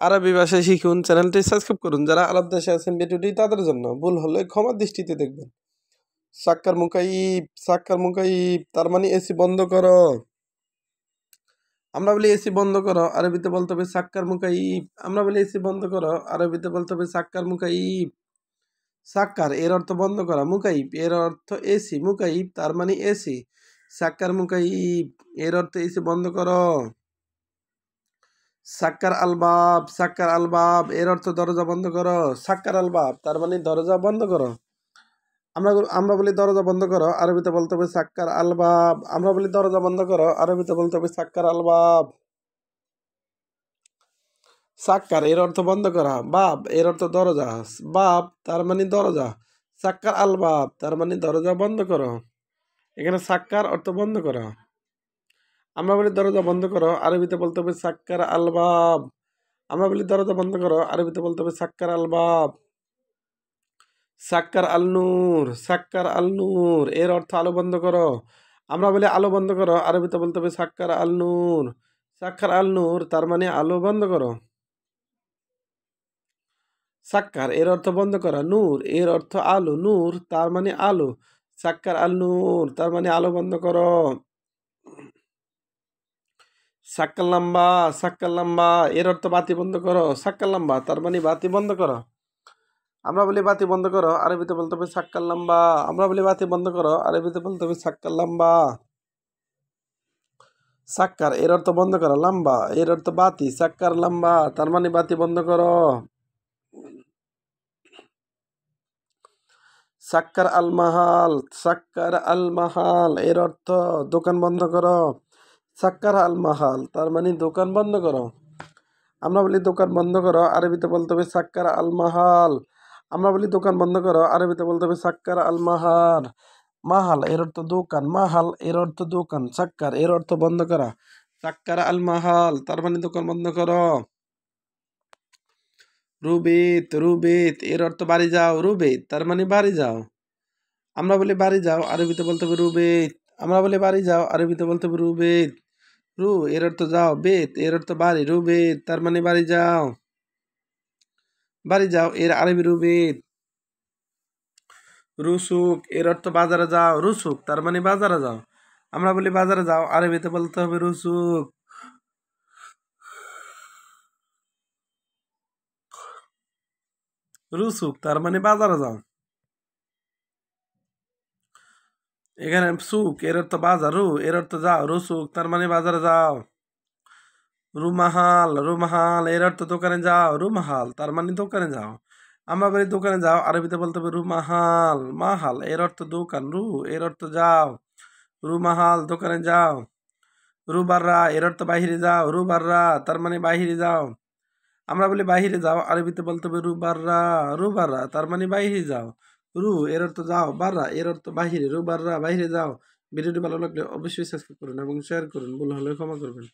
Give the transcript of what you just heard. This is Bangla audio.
আরবি ভাষায় শিখুন চ্যানেলটি সাবস্ক্রাইব করুন। যারা আরব দেশে আছেন ভিডিওটি তাদের জন্য, ভুল হলে ক্ষমার দৃষ্টিতে দেখবেন। সাক্কার মুকাইব, সাক্কার মুকাইব তার মানে এসি বন্ধ করো। আমরা বলি এসি বন্ধ করো, আরবিতে বলতে হবে সাক্কার মুকাইব। আমরা বলি এসি বন্ধ করো, আরবিতে বলতে হবে সাক্কার মুকাইব। সাক্কার এর অর্থ বন্ধ করা, মুকাইব এর অর্থ এসি, মুকাইব তার মানে এসি। সাক্কার মুকাইব এর অর্থ এসি বন্ধ করো। সাক্কার আলবাব, সাক্কার আলবাব এর অর্থ দরজা বন্ধ করো। সাক্কার আলবাব তার মানে দরজা বন্ধ করো। আমরা আমরা বলি দরজা বন্ধ করো, আরবিতে বলতে হবে সাক্কার আলবাব। আমরা বলি দরজা বন্ধ করো, আরবিতে বলতে হবে সাক্কার আলবাব। সাক্কার এর অর্থ বন্ধ করা, বাব এর অর্থ দরজা, বাব তার মানে দরজা। সাক্কার আলবাব তার মানে দরজা বন্ধ করো। এখানে সাক্কার অর্থ বন্ধ করা। আমরা বলি দরজা বন্ধ করো, আরবিতে বলতে হবে সাক্কার আলবাব। আমরা বলি দরজা বন্ধ করো, আরবিতে বলতে হবে সাক্কার আলবাব। সাক্কার আল নূর, সাক্কার আল নূর এর অর্থ আলো বন্ধ করো। আমরা বলি আলো বন্ধ করো, আরবিতে বলতে হবে সাক্কার আল নূর। সাক্কার আল নূর তার মানে আলো বন্ধ করো। সাক্কার এর অর্থ বন্ধ করা, নূর এর অর্থ আলো, নূর তার মানে আলো। সাক্কার আল নূর তার মানে আলো বন্ধ করো। সাক্কার লাম্বা, সাক্কার লাম্বা এর অর্থ বাতি বন্ধ করো। সাক্কার লাম্বা তার মানে বাতি বন্ধ করো। আমরা বলি বাতি বন্ধ করো, আরবিতে বলতে হবে সাক্কার লাম্বা। আমরা বলি বাতি বন্ধ করো, আরবিতে বলতে হবে সাক্কার লাম্বা। সাক্কার এর অর্থ বন্ধ করা, লাম্বা এর অর্থ বাতি, সাক্কার লাম্বা তার মানে বাতি বন্ধ করো। সাক্কার আল মাহাল, সাক্কার আল মাহাল এর অর্থ দোকান বন্ধ করো। সাক্কার আল মাহাল তার মানে দোকান বন্ধ করো। আমরা বলি দোকান বন্ধ করো, আরবিতে বলতে হবে সাক্কার আল মাহাল। আমরা বলি দোকান বন্ধ করো, আরবিতে বলতে হবে সাক্কার আল মাহার। মাহাল এর অর্থ দোকান, মাহাল এর অর্থ দোকান, সাক্কার এর অর্থ বন্ধ করা। সাক্কার আল মাহাল তার মানে দোকান বন্ধ করো। রুবেত, রুবেত এর অর্থ বাড়ি যাও, রুবেত তার মানে বাড়ি যাও। আমরা বলি বাড়ি যাও, আরবিতে বলতে হবে রুবেত। আমরা বলি বাড়ি যাও, আরবিতে বলতে হবে রুবেত। রু এর অর্থ যাও, বেত এর অর্থ বাড়ি, রুবেত তার মানে বাড়ি যাও। বাড়ি যাও এর আরবি রুবেত। রুসুক এর অর্থ বাজারে যাও, রুসুক তার মানে বাজারে যাও। আমরা বলি বাজারে যাও, আরবিতে বলতে হবে রুসুক। রুসুক তার মানে বাজারে যাও। এখানে সুক এর অর্থ বাজার, রু এর অর্থ যাও, রুসুক তার মানে বাজারে যাও। রুমাহাল, রুমাহাল এর অর্থ দোকানে যাও, রুমাহাল তার মানে দোকানে যাও। আমরা বলি দোকানে যাও, আরবিতে বলতে হবে রুমাহাল। মাহাল এর অর্থ দোকান, রু এর অর্থ যাও, রুমাহাল দোকানে যাও। রুবাররা এর অর্থ বাহিরে যাও, রুবাররা তার মানে বাহিরে যাও। আমরা বলি বাহিরে যাও, আরবিতে বলতে হবে রুবাররা, রুবাররা তার মানে বাহিরে যাও। রু এর অর্থ যাও, বাররা এর অর্থ বাহিরে, রুবাররা বাহিরে যাও। ভিডিওটি ভালো লাগলে অবশ্যই সাবস্ক্রাইব করুন এবং শেয়ার করুন, ভুল হলে ক্ষমা করবেন।